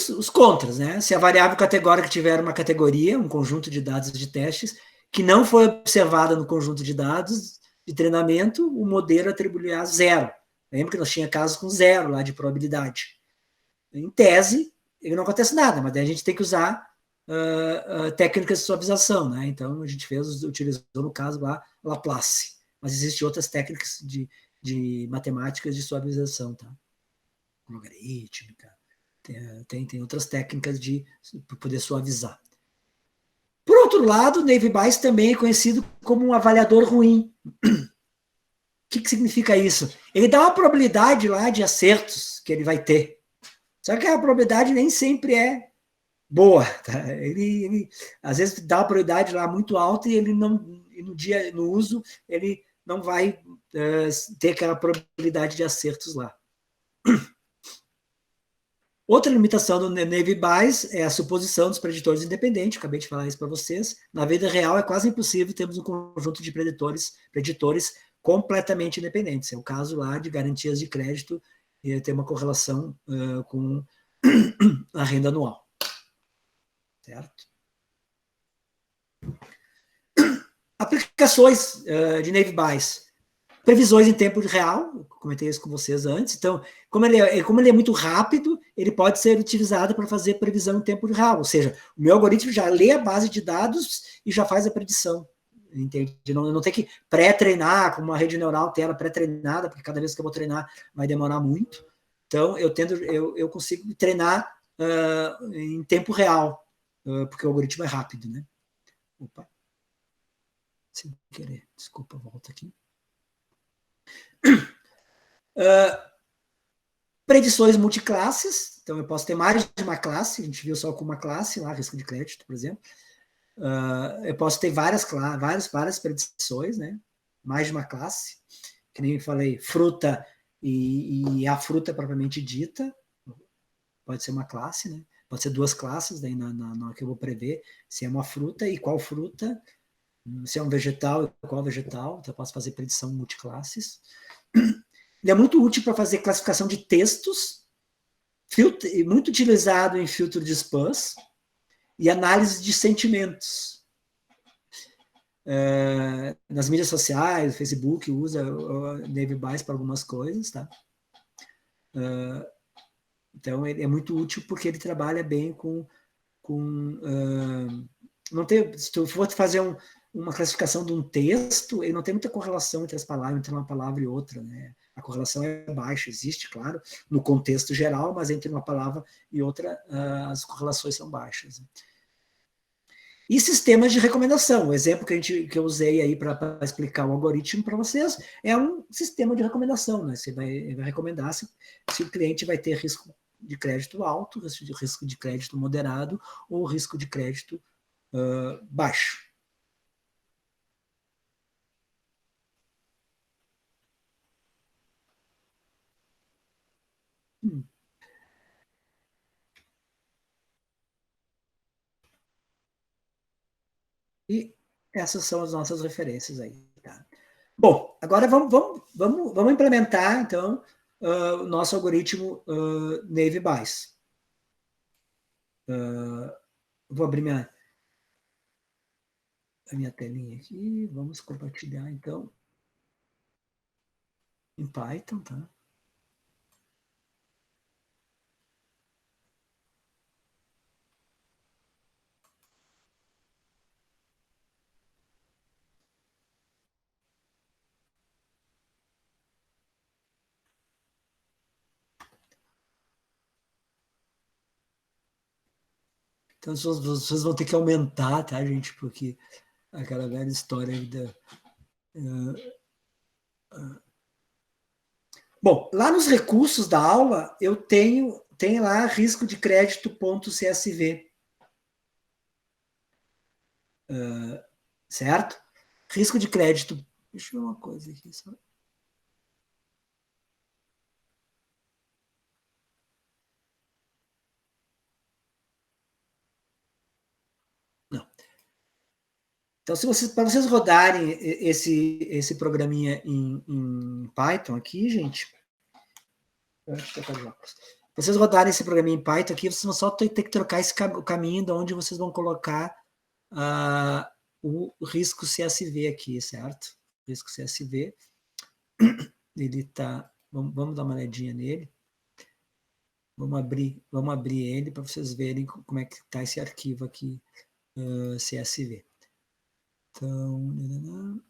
os contras, né? Se a variável categórica tiver uma categoria, um conjunto de dados de testes, que não foi observada no conjunto de dados de treinamento, o modelo atribuirá zero. Lembra que nós tínhamos casos com zero lá de probabilidade. Em tese, ele não acontece nada, mas daí a gente tem que usar técnicas de suavização, né? Então, a gente utilizou no caso lá, Laplace. Mas existem outras técnicas de matemáticas de suavização, tá? Logarítmica. Tem outras técnicas para poder suavizar. Por outro lado, o Naive Bayes também é conhecido como um avaliador ruim. O que significa isso? Ele dá uma probabilidade lá de acertos que ele vai ter. Só que a probabilidade nem sempre é boa. Tá? Ele às vezes dá uma probabilidade lá muito alta e ele não, no uso, ele não vai ter aquela probabilidade de acertos lá. Outra limitação do Naive Bayes é a suposição dos preditores independentes, acabei de falar isso para vocês. Na vida real é quase impossível termos um conjunto de preditores completamente independentes. É o caso lá de garantias de crédito e ter uma correlação com a renda anual. Certo? Aplicações de Naive Bayes. Previsões em tempo real, comentei isso com vocês antes. Então, como ele é muito rápido, ele pode ser utilizado para fazer previsão em tempo real. Ou seja, o meu algoritmo já lê a base de dados e já faz a predição. Entende? Não tem que pré-treinar, como uma rede neural tem ela pré-treinada, porque cada vez que eu vou treinar vai demorar muito. Então, eu consigo treinar em tempo real, porque o algoritmo é rápido, né? Opa. Sem querer. Desculpa, volta aqui. Predições multiclasses, então eu posso ter mais de uma classe, a gente viu só com uma classe lá, risco de crédito, por exemplo. Eu posso ter várias predições, né? Mais de uma classe, que nem eu falei, fruta e a fruta propriamente dita, pode ser uma classe, né? Pode ser duas classes, daí na que eu vou prever se é uma fruta e qual fruta, se é um vegetal e qual vegetal, então eu posso fazer predição multiclasses. Ele é muito útil para fazer classificação de textos, muito utilizado em filtro de spams e análise de sentimentos. Nas mídias sociais, o Facebook usa o Naive Bayes para algumas coisas, tá? Então, ele é muito útil porque ele trabalha bem com não tem, se tu for fazer uma classificação de um texto, ele não tem muita correlação entre as palavras, entre uma palavra e outra, né? A correlação é baixa, existe, claro, no contexto geral, mas entre uma palavra e outra, as correlações são baixas. E sistemas de recomendação. O exemplo que eu usei aí para explicar o algoritmo para vocês é um sistema de recomendação, né? Você vai recomendar se o cliente vai ter risco de crédito alto, risco de crédito moderado ou risco de crédito baixo. E essas são as nossas referências aí. Tá? Bom, agora vamos implementar, então, o nosso algoritmo Naive Bayes. Vou abrir a minha telinha aqui. Vamos compartilhar, então, em Python, tá? Então, vocês vão ter que aumentar, tá, gente? Porque aquela velha história aí da... Bom, lá nos recursos da aula, eu tenho lá risco de crédito.csv. Certo? Risco de crédito. Deixa eu ver uma coisa aqui. Só. Não. Então, para vocês rodarem esse programinha em Python aqui, gente, Vocês rodarem esse programa em Python aqui, vocês vão só ter que trocar o caminho de onde vocês vão colocar o risco CSV aqui, certo? O risco CSV, ele tá... Vamos dar uma olhadinha nele. Vamos abrir ele para vocês verem como é que está esse arquivo aqui, CSV. Então...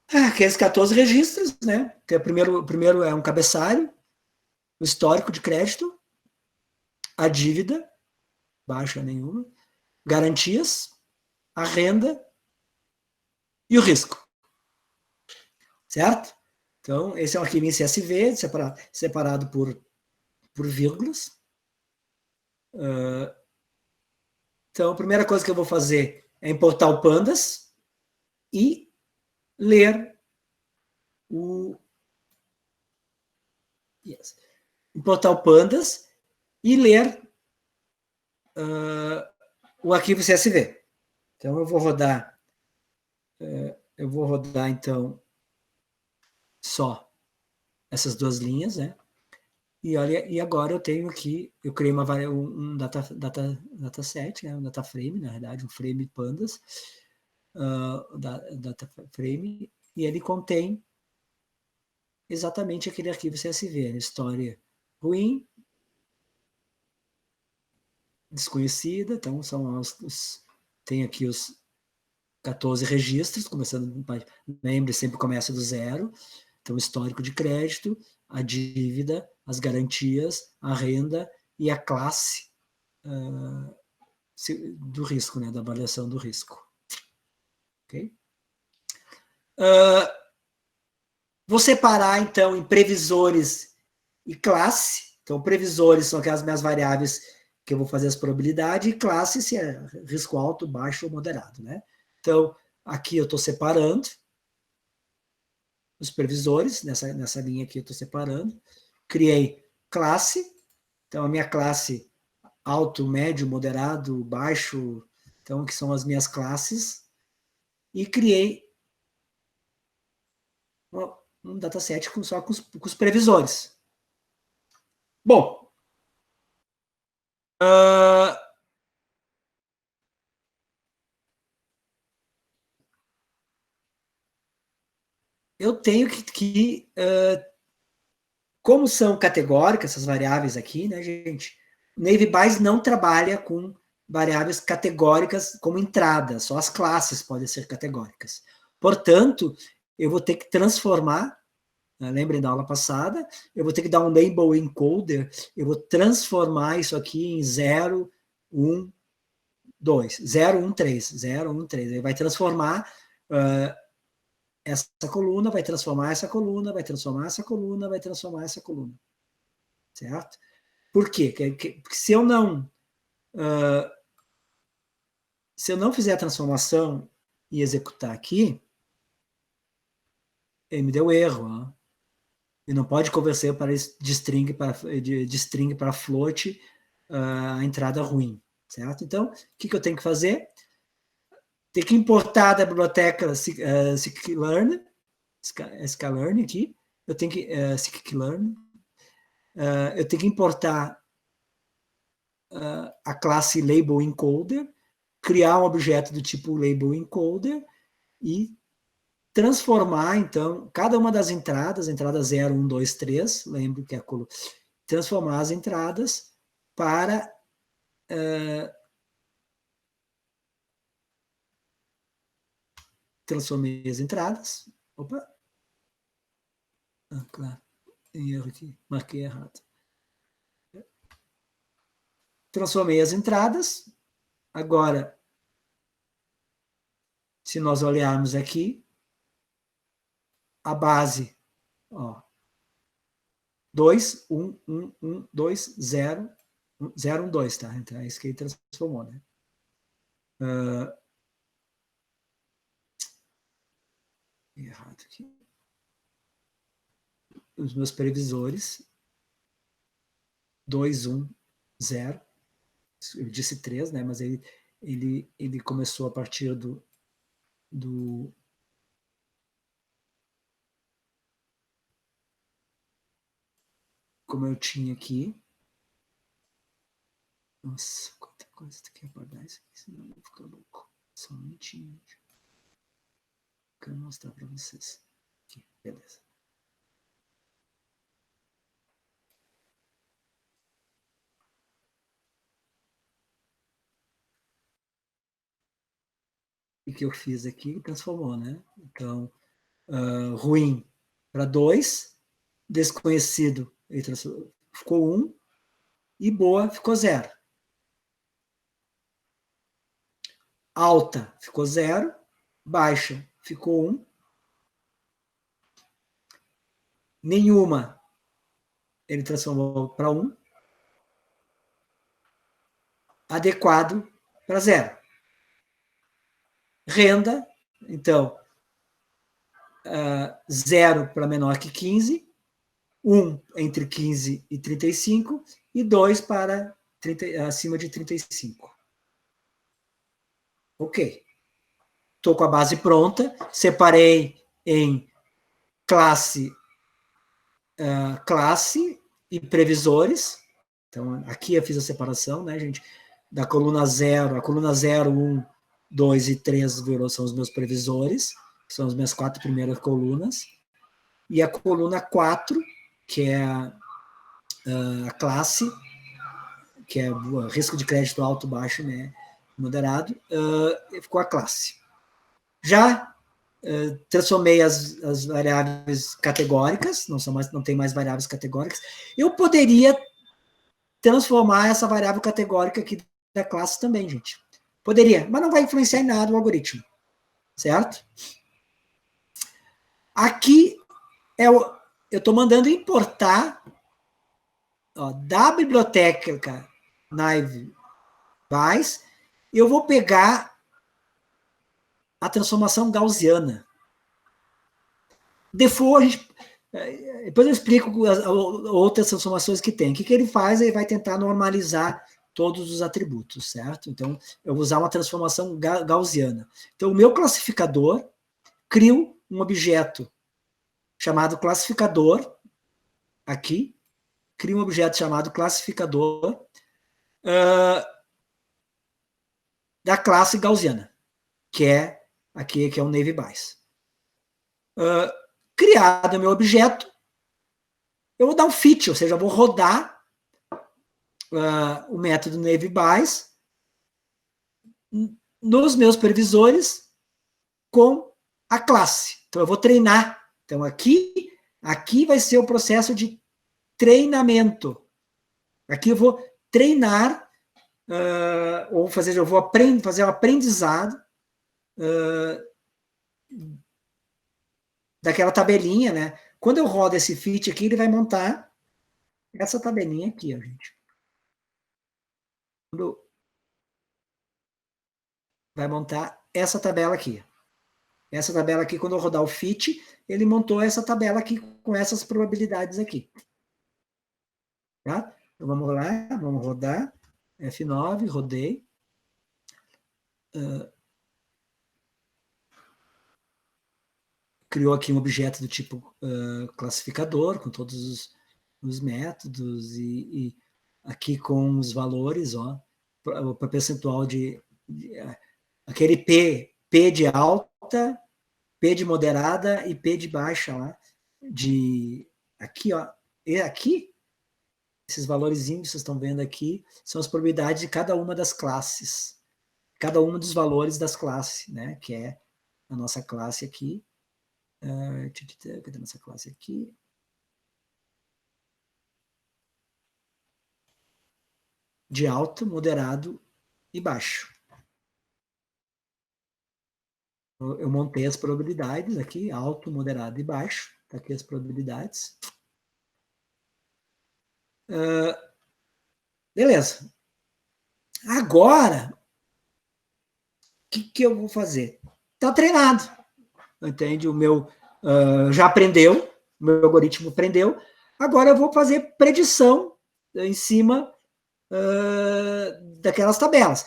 aqueles 14 registros, né? Que o primeiro é um cabeçalho, o histórico de crédito, a dívida, baixa nenhuma, garantias, a renda e o risco, certo? Então, esse é um arquivo em CSV, separado por vírgulas. Então, a primeira coisa que eu vou fazer é importar o pandas e ler o... Yes. Importar o pandas e ler o arquivo CSV. Então, eu vou rodar, então, só essas duas linhas, né? E olha, e agora eu tenho aqui, eu criei um dataset, né? Um data frame, na verdade, um frame pandas, data frame, e ele contém exatamente aquele arquivo CSV, né? História ruim, desconhecida, então são tem aqui os 14 registros, começando, lembre, sempre começa do zero, então histórico de crédito, a dívida, as garantias, a renda e a classe do risco, né, da avaliação do risco. Ok? Vou separar, então, em previsores e classe. Então, previsores são aquelas minhas variáveis que eu vou fazer as probabilidades, e classe se é risco alto, baixo ou moderado, né? Então, aqui eu estou separando os previsores, nessa linha aqui eu estou separando. Criei classe, então a minha classe alto, médio, moderado, baixo, então que são as minhas classes, e criei um dataset só com os previsores. Bom, eu tenho que como são categóricas essas variáveis aqui, né, gente? O Navy Bayes não trabalha com variáveis categóricas como entrada, só as classes podem ser categóricas. Portanto, eu vou ter que transformar, lembrem da aula passada, eu vou ter que dar um label encoder, eu vou transformar isso aqui em 0, 1, 2, 0, 1, 3, 0, 1, 3. Ele vai transformar essa coluna, vai transformar essa coluna, vai transformar essa coluna, vai transformar essa coluna. Certo? Por quê? Porque se eu não fizer a transformação e executar aqui, ele me deu erro. Ó. Ele não pode converter de string para float a entrada ruim. Certo? Então, o que eu tenho que fazer? Tem que importar da biblioteca scikit-learn, sklearn aqui. Eu tenho que scikit-learn. Eu tenho que importar a classe label encoder, criar um objeto do tipo label encoder e transformar, então, cada uma das entradas, entrada 0, 1, 2, 3, lembre que é transformar as entradas para transformei as entradas. Opa! Claro, tem erro aqui, marquei errado. Transformei as entradas. Agora, se nós olharmos aqui, a base, ó, 2, 1, 1, 1, 2, 0, 0, 1, 2, tá? Então é isso que ele transformou, né? Errado aqui. Os meus previsores. 2, 1, 0. Eu disse 3, né? Mas ele começou a partir do como eu tinha aqui. Nossa, quanta coisa tem que apagar isso aqui, senão eu vou ficar louco. Só um minutinho. Quero mostrar para vocês. Aqui, beleza. O que eu fiz aqui transformou, né? Então, ruim para 2, desconhecido ficou 1 e boa ficou 0. Alta ficou 0, baixa ficou 1, nenhuma ele transformou para 1, adequado para 0. Renda, então, 0 para menor que 15, 1 entre 15 e 35 e 2 para acima de 35. Ok. Estou com a base pronta, separei em classe e previsores. Então, aqui eu fiz a separação, né, gente? Da coluna 0, a coluna 0, 1, 2 e 3 são os meus previsores, são as minhas 4 primeiras colunas. E a coluna 4, que é a classe, que é o risco de crédito alto, baixo, né, moderado, ficou a classe. Já transformei as variáveis categóricas, não tem mais variáveis categóricas. Eu poderia transformar essa variável categórica aqui da classe também, gente. Poderia, mas não vai influenciar em nada o algoritmo, certo? Aqui eu estou mandando importar da biblioteca Naive Bayes, eu vou pegar a transformação gaussiana. Depois eu explico as outras transformações que tem. O que ele faz? Ele vai tentar normalizar todos os atributos, certo? Então, eu vou usar uma transformação gaussiana. Então, o meu classificador crio um objeto chamado classificador, aqui, crio um objeto chamado classificador da classe gaussiana, que é aqui, que é o Naive Bayes. Criado o meu objeto, eu vou dar um fit, ou seja, eu vou rodar o método Naive Bayes nos meus previsores com a classe. Então, eu vou treinar. Então, aqui vai ser o processo de treinamento. Aqui eu vou treinar, ou fazer, eu vou fazer um aprendizado daquela tabelinha, né? Quando eu rodo esse fit aqui, ele vai montar essa tabelinha aqui, ó, gente. Vai montar essa tabela aqui. Essa tabela aqui, quando eu rodar o fit, ele montou essa tabela aqui com essas probabilidades aqui. Tá? Então, vamos lá, vamos rodar. F9, rodei. Criou aqui um objeto do tipo classificador, com todos os métodos, e aqui com os valores, ó, para percentual de aquele P de alta, P de moderada e P de baixa lá, aqui, ó, e aqui, esses valorzinhos que vocês estão vendo aqui, são as probabilidades de cada uma das classes, cada um dos valores das classes, né, que é a nossa classe aqui. Cadê a nossa classe aqui? De alto, moderado e baixo. Eu montei as probabilidades aqui, alto, moderado e baixo. Tá aqui as probabilidades. Beleza. Agora, o que eu vou fazer? Tá treinado. Entende? O meu já aprendeu, o meu algoritmo aprendeu. Agora eu vou fazer predição em cima daquelas tabelas.